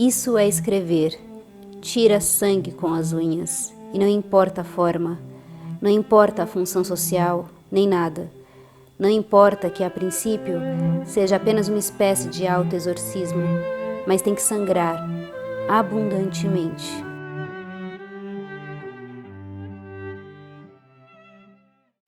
Isso é escrever. Tira sangue com as unhas. E não importa a forma, não importa a função social, nem nada. Não importa que, a princípio, seja apenas uma espécie de autoexorcismo, mas tem que sangrar abundantemente.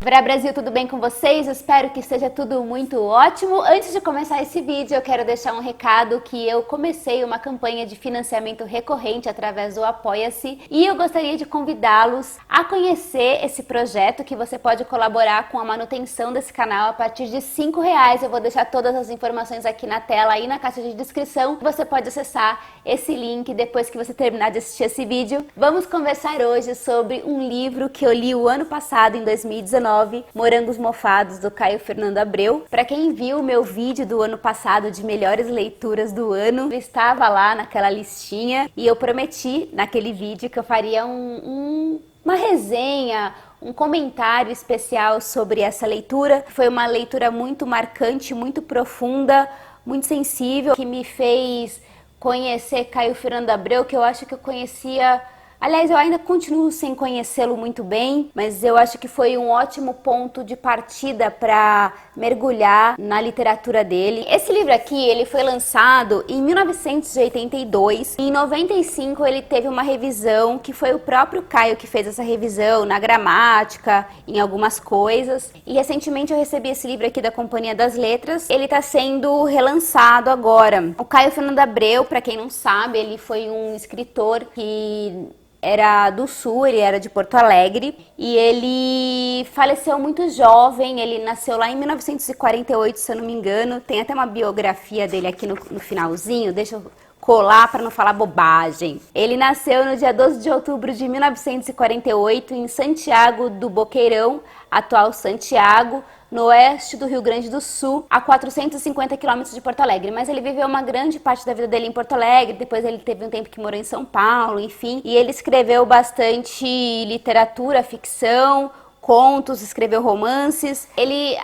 Vera Brasil, tudo bem com vocês? Eu espero que esteja tudo muito ótimo. Antes de começar esse vídeo, eu quero deixar um recado que eu comecei uma campanha de financiamento recorrente através do Apoia-se e eu gostaria de convidá-los a conhecer esse projeto que você pode colaborar com a manutenção desse canal a partir de R$5. Eu vou deixar todas as informações aqui na tela e na caixa de descrição. Você pode acessar esse link depois que você terminar de assistir esse vídeo. Vamos conversar hoje sobre um livro que eu li o ano passado, em 2019, Morangos Mofados, do Caio Fernando Abreu. Para quem viu o meu vídeo do ano passado de melhores leituras do ano, eu estava lá naquela listinha e eu prometi naquele vídeo que eu faria uma resenha, um comentário especial sobre essa leitura. Foi uma leitura muito marcante, muito profunda, muito sensível, que me fez conhecer Caio Fernando Abreu, que eu acho que eu conhecia... Aliás, eu ainda continuo sem conhecê-lo muito bem, mas eu acho que foi um ótimo ponto de partida para mergulhar na literatura dele. Esse livro aqui, ele foi lançado em 1982. Em 95 ele teve uma revisão, que foi o próprio Caio que fez essa revisão na gramática, em algumas coisas. E recentemente eu recebi esse livro aqui da Companhia das Letras. Ele está sendo relançado agora. O Caio Fernando Abreu, para quem não sabe, ele foi um escritor que era do Sul, ele era de Porto Alegre e ele faleceu muito jovem. Ele nasceu lá em 1948, se eu não me engano. Tem até uma biografia dele aqui no finalzinho, deixa eu colar para não falar bobagem. Ele nasceu no dia 12 de outubro de 1948 em Santiago do Boqueirão, atual Santiago, no oeste do Rio Grande do Sul, a 450 quilômetros de Porto Alegre. Mas ele viveu uma grande parte da vida dele em Porto Alegre, depois ele teve um tempo que morou em São Paulo, enfim. E ele escreveu bastante literatura, ficção, contos, escreveu romances. Ele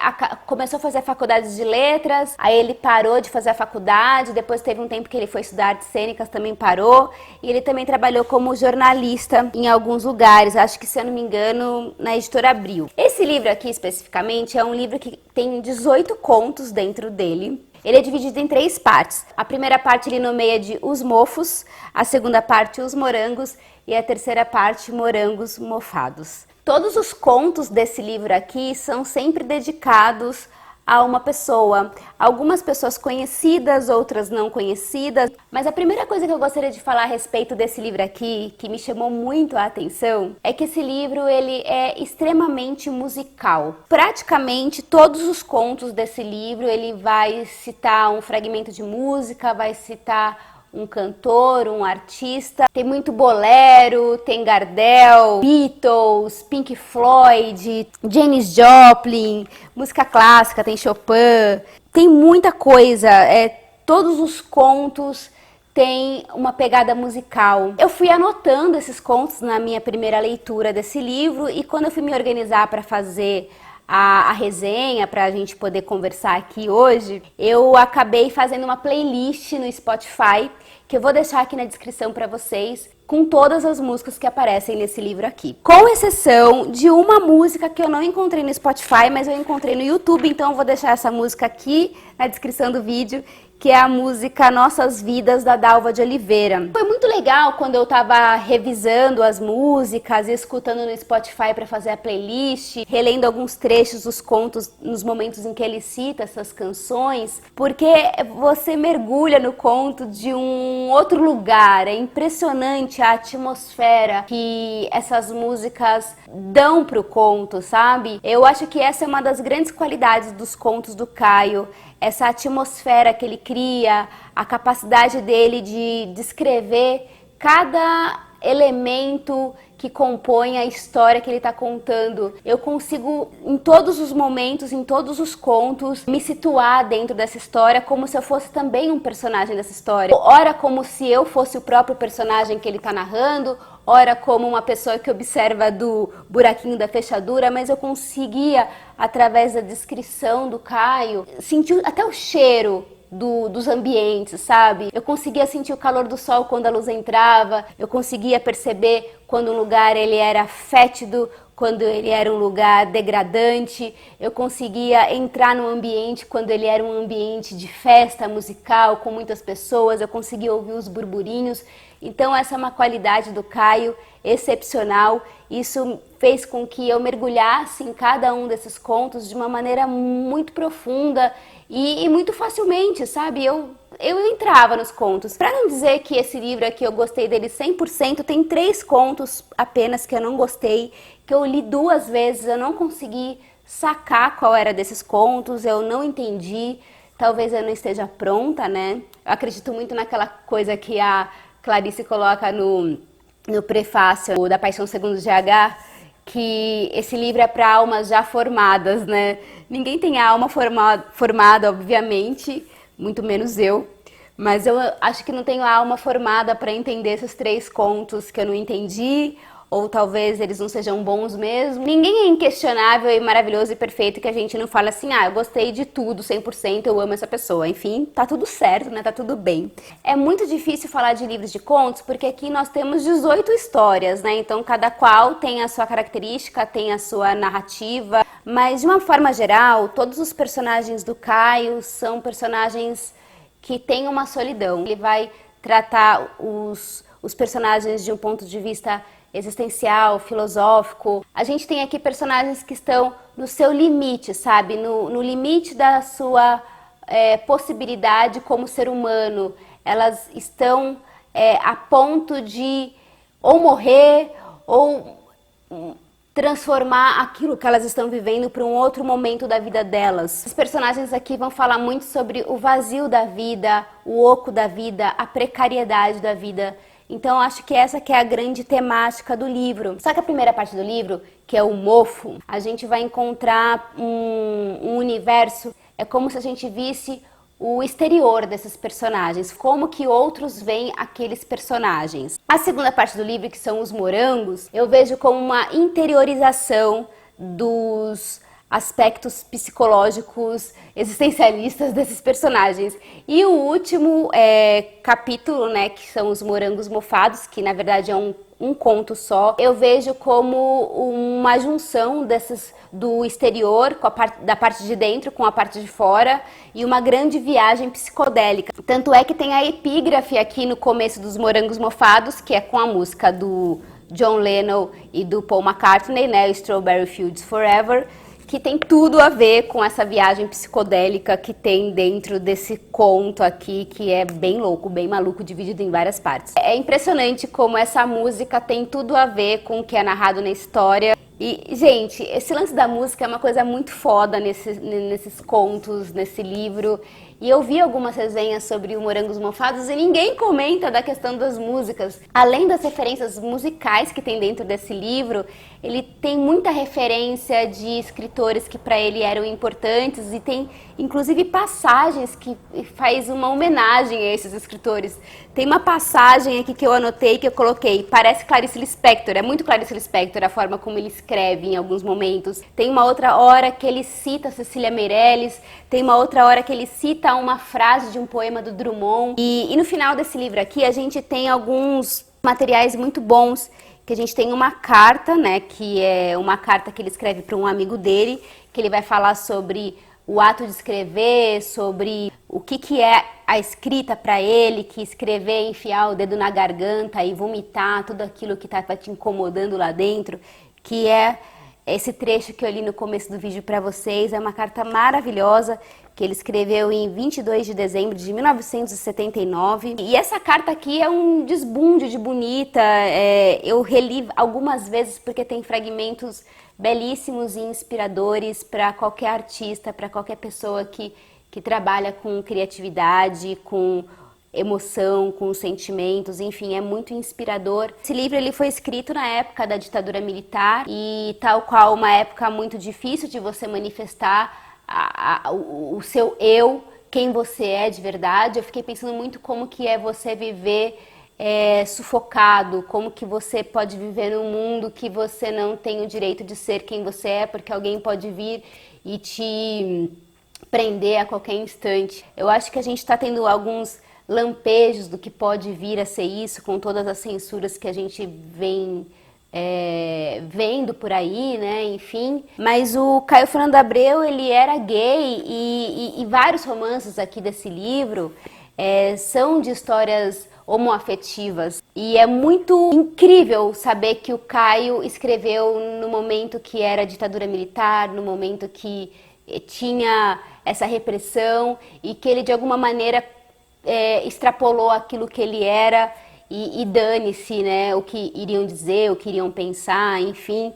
começou a fazer a faculdade de letras, aí ele parou de fazer a faculdade, depois teve um tempo que ele foi estudar artes cênicas, também parou, e ele também trabalhou como jornalista em alguns lugares, acho que, se eu não me engano, na Editora Abril. Esse livro aqui, especificamente, é um livro que tem 18 contos dentro dele. Ele é dividido em 3 partes. A primeira parte ele nomeia de Os Mofos, a segunda parte Os Morangos e a terceira parte Morangos Mofados. Todos os contos desse livro aqui são sempre dedicados a uma pessoa. Algumas pessoas conhecidas, outras não conhecidas. Mas a primeira coisa que eu gostaria de falar a respeito desse livro aqui, que me chamou muito a atenção, é que esse livro ele é extremamente musical. Praticamente todos os contos desse livro ele vai citar um fragmento de música, vai citar um cantor, um artista. Tem muito bolero, tem Gardel, Beatles, Pink Floyd, Janis Joplin, música clássica, tem Chopin, tem muita coisa. Todos os contos têm uma pegada musical. Eu fui anotando esses contos na minha primeira leitura desse livro e quando eu fui me organizar para fazer a resenha, para a gente poder conversar aqui hoje, eu acabei fazendo uma playlist no Spotify, que eu vou deixar aqui na descrição para vocês, com todas as músicas que aparecem nesse livro aqui. Com exceção de uma música que eu não encontrei no Spotify, mas eu encontrei no YouTube, então eu vou deixar essa música aqui na descrição do vídeo, que é a música Nossas Vidas, da Dalva de Oliveira. Foi muito legal quando eu tava revisando as músicas e escutando no Spotify para fazer a playlist, relendo alguns trechos dos contos nos momentos em que ele cita essas canções, porque você mergulha no conto de um outro lugar. É impressionante a atmosfera que essas músicas dão pro conto, sabe? Eu acho que essa é uma das grandes qualidades dos contos do Caio, essa atmosfera que ele cria, a capacidade dele de descrever cada elemento que compõe a história que ele está contando. Eu consigo, em todos os momentos, em todos os contos, me situar dentro dessa história como se eu fosse também um personagem dessa história. Ora como se eu fosse o próprio personagem que ele está narrando, ora como uma pessoa que observa do buraquinho da fechadura, mas eu conseguia, através da descrição do Caio, sentir até o cheiro dos ambientes, sabe? Eu conseguia sentir o calor do sol quando a luz entrava, eu conseguia perceber quando um lugar ele era fétido, quando ele era um lugar degradante, eu conseguia entrar no ambiente quando ele era um ambiente de festa musical com muitas pessoas, eu conseguia ouvir os burburinhos. Então essa é uma qualidade do Caio excepcional. Isso fez com que eu mergulhasse em cada um desses contos de uma maneira muito profunda e muito facilmente, sabe? Eu entrava nos contos. Para não dizer que esse livro aqui eu gostei dele 100%, tem 3 contos apenas que eu não gostei, que eu li 2 vezes, eu não consegui sacar qual era desses contos, eu não entendi, talvez eu não esteja pronta, né? Eu acredito muito naquela coisa que a Clarice coloca no prefácio da Paixão Segundo GH, que esse livro é para almas já formadas, né? Ninguém tem a alma formada, obviamente, muito menos eu, mas eu acho que não tenho a alma formada para entender esses 3 contos que eu não entendi, ou talvez eles não sejam bons mesmo. Ninguém é inquestionável e maravilhoso e perfeito que a gente não fala assim, eu gostei de tudo, 100%, eu amo essa pessoa. Enfim, tá tudo certo, né? Tá tudo bem. É muito difícil falar de livros de contos, porque aqui nós temos 18 histórias, né? Então cada qual tem a sua característica, tem a sua narrativa, mas de uma forma geral, todos os personagens do Caio são personagens que têm uma solidão. Ele vai tratar os personagens de um ponto de vista existencial, filosófico. A gente tem aqui personagens que estão no seu limite, sabe? No limite da sua possibilidade como ser humano. Elas estão a ponto de ou morrer ou transformar aquilo que elas estão vivendo para um outro momento da vida delas. Os personagens aqui vão falar muito sobre o vazio da vida, o oco da vida, a precariedade da vida. Então, acho que essa que é a grande temática do livro. Só que a primeira parte do livro, que é o mofo, a gente vai encontrar um universo, é como se a gente visse o exterior desses personagens, como que outros veem aqueles personagens. A segunda parte do livro, que são os morangos, eu vejo como uma interiorização dos aspectos psicológicos, existencialistas desses personagens. E o último capítulo, né, que são os morangos mofados, que na verdade é um conto só, eu vejo como uma junção do exterior da parte de dentro com a parte de fora e uma grande viagem psicodélica. Tanto é que tem a epígrafe aqui no começo dos Morangos Mofados, que é com a música do John Lennon e do Paul McCartney, né, Strawberry Fields Forever, que tem tudo a ver com essa viagem psicodélica que tem dentro desse conto aqui, que é bem louco, bem maluco, dividido em várias partes. É impressionante como essa música tem tudo a ver com o que é narrado na história. E, gente, esse lance da música é uma coisa muito foda nesses contos, nesse livro. E eu vi algumas resenhas sobre o Morangos Mofados e ninguém comenta da questão das músicas. Além das referências musicais que tem dentro desse livro, ele tem muita referência de escritores que para ele eram importantes e tem inclusive passagens que faz uma homenagem a esses escritores. Tem uma passagem aqui que eu anotei, que eu coloquei, parece Clarice Lispector, é muito Clarice Lispector a forma como ele escreve em alguns momentos. Tem uma outra hora que ele cita Cecília Meirelles, tem uma outra hora que ele cita uma frase de um poema do Drummond. E no final desse livro aqui a gente tem alguns materiais muito bons, que a gente tem uma carta, né, que é uma carta que ele escreve para um amigo dele, que ele vai falar sobre o ato de escrever, sobre o que é a escrita para ele, que escrever é enfiar o dedo na garganta e vomitar tudo aquilo que está te incomodando lá dentro, que é esse trecho que eu li no começo do vídeo para vocês. É uma carta maravilhosa que ele escreveu em 22 de dezembro de 1979. E essa carta aqui é um desbunde de bonita. Eu reli algumas vezes porque tem fragmentos belíssimos e inspiradores para qualquer artista, para qualquer pessoa que trabalha com criatividade, com emoção, com sentimentos, enfim, é muito inspirador. Esse livro ele foi escrito na época da ditadura militar e tal qual uma época muito difícil de você manifestar o seu eu, quem você é de verdade. Eu fiquei pensando muito como que é você viver sufocado, como que você pode viver num mundo que você não tem o direito de ser quem você é, porque alguém pode vir e te prender a qualquer instante. Eu acho que a gente está tendo alguns lampejos do que pode vir a ser isso, com todas as censuras que a gente vem vendo por aí, né, enfim. Mas o Caio Fernando Abreu, ele era gay e vários romances aqui desse livro são de histórias homoafetivas. E é muito incrível saber que o Caio escreveu no momento que era ditadura militar, no momento que tinha essa repressão e que ele de alguma maneira extrapolou aquilo que ele era e dane-se, né, o que iriam dizer, o que iriam pensar, enfim,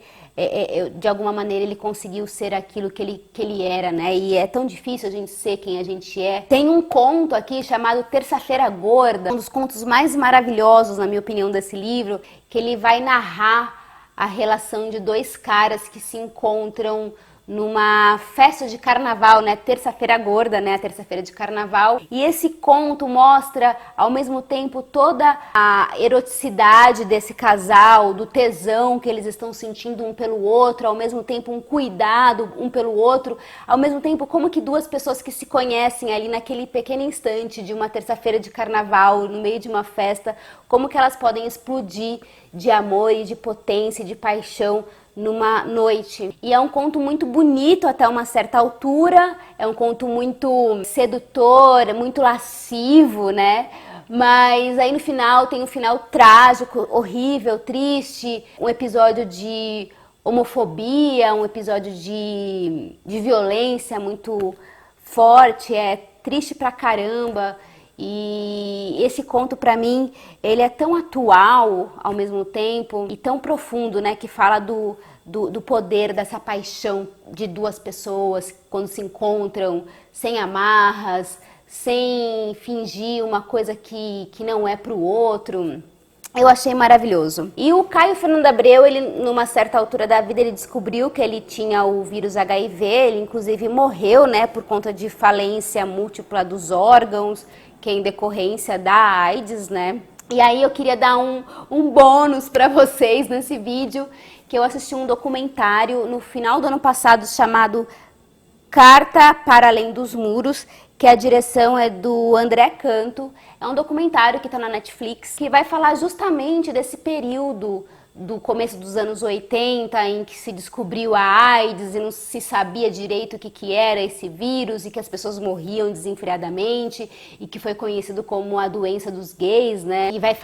de alguma maneira ele conseguiu ser aquilo que ele era, né, e é tão difícil a gente ser quem a gente é. Tem um conto aqui chamado Terça-feira Gorda, um dos contos mais maravilhosos, na minha opinião, desse livro, que ele vai narrar a relação de dois caras que se encontram numa festa de carnaval, né, Terça-feira Gorda, né, a terça-feira de carnaval. E esse conto mostra, ao mesmo tempo, toda a eroticidade desse casal, do tesão que eles estão sentindo um pelo outro, ao mesmo tempo um cuidado um pelo outro, ao mesmo tempo como que duas pessoas que se conhecem ali naquele pequeno instante de uma terça-feira de carnaval, no meio de uma festa, como que elas podem explodir de amor e de potência e de paixão numa noite. E é um conto muito bonito até uma certa altura, é um conto muito sedutor, muito lascivo, né? Mas aí no final tem um final trágico, horrível, triste, um episódio de homofobia, um episódio de violência muito forte, é triste pra caramba. E esse conto, pra mim, ele é tão atual ao mesmo tempo e tão profundo, né? Que fala do poder dessa paixão de duas pessoas quando se encontram sem amarras, sem fingir uma coisa que não é pro outro. Eu achei maravilhoso. E o Caio Fernando Abreu, ele numa certa altura da vida, ele descobriu que ele tinha o vírus HIV, ele inclusive morreu, né, por conta de falência múltipla dos órgãos, que é em decorrência da AIDS, né? E aí eu queria dar um bônus para vocês nesse vídeo, que eu assisti um documentário no final do ano passado chamado Carta para Além dos Muros, que a direção é do André Canto. É um documentário que está na Netflix, que vai falar justamente desse período do começo dos anos 80, em que se descobriu a AIDS e não se sabia direito o que era esse vírus e que as pessoas morriam desenfreadamente e que foi conhecido como a doença dos gays, né? E vai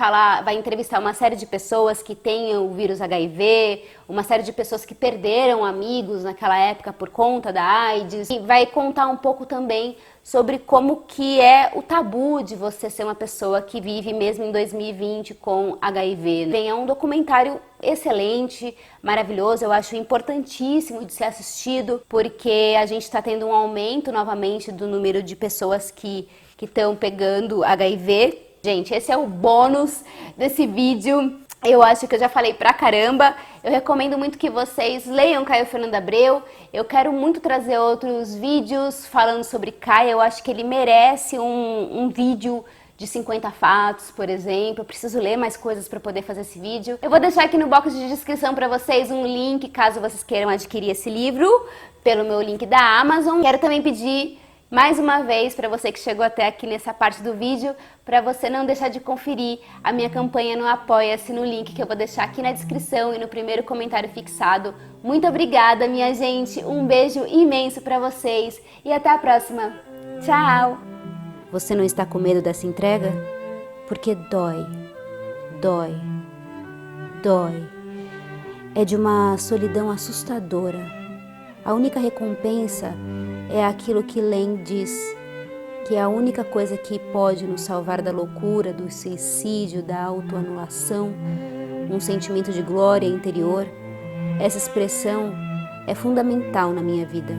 entrevistar uma série de pessoas que têm o vírus HIV, uma série de pessoas que perderam amigos naquela época por conta da AIDS, e vai contar um pouco também sobre como que é o tabu de você ser uma pessoa que vive mesmo em 2020 com HIV. Bem, é um documentário excelente, maravilhoso, eu acho importantíssimo de ser assistido, porque a gente está tendo um aumento novamente do número de pessoas que estão pegando HIV. Gente, esse é o bônus desse vídeo. Eu acho que eu já falei pra caramba. Eu recomendo muito que vocês leiam Caio Fernando Abreu. Eu quero muito trazer outros vídeos falando sobre Caio. Eu acho que ele merece um vídeo de 50 fatos, por exemplo. Eu preciso ler mais coisas para poder fazer esse vídeo. Eu vou deixar aqui no box de descrição para vocês um link, caso vocês queiram adquirir esse livro, pelo meu link da Amazon. Quero também pedir mais uma vez, para você que chegou até aqui nessa parte do vídeo, para você não deixar de conferir a minha campanha no Apoia-se no link que eu vou deixar aqui na descrição e no primeiro comentário fixado. Muito obrigada, minha gente, um beijo imenso para vocês e até a próxima. Tchau! Você não está com medo dessa entrega? Porque dói, dói, dói. É de uma solidão assustadora. A única recompensa é aquilo que Len diz, que é a única coisa que pode nos salvar da loucura, do suicídio, da autoanulação, um sentimento de glória interior. Essa expressão é fundamental na minha vida.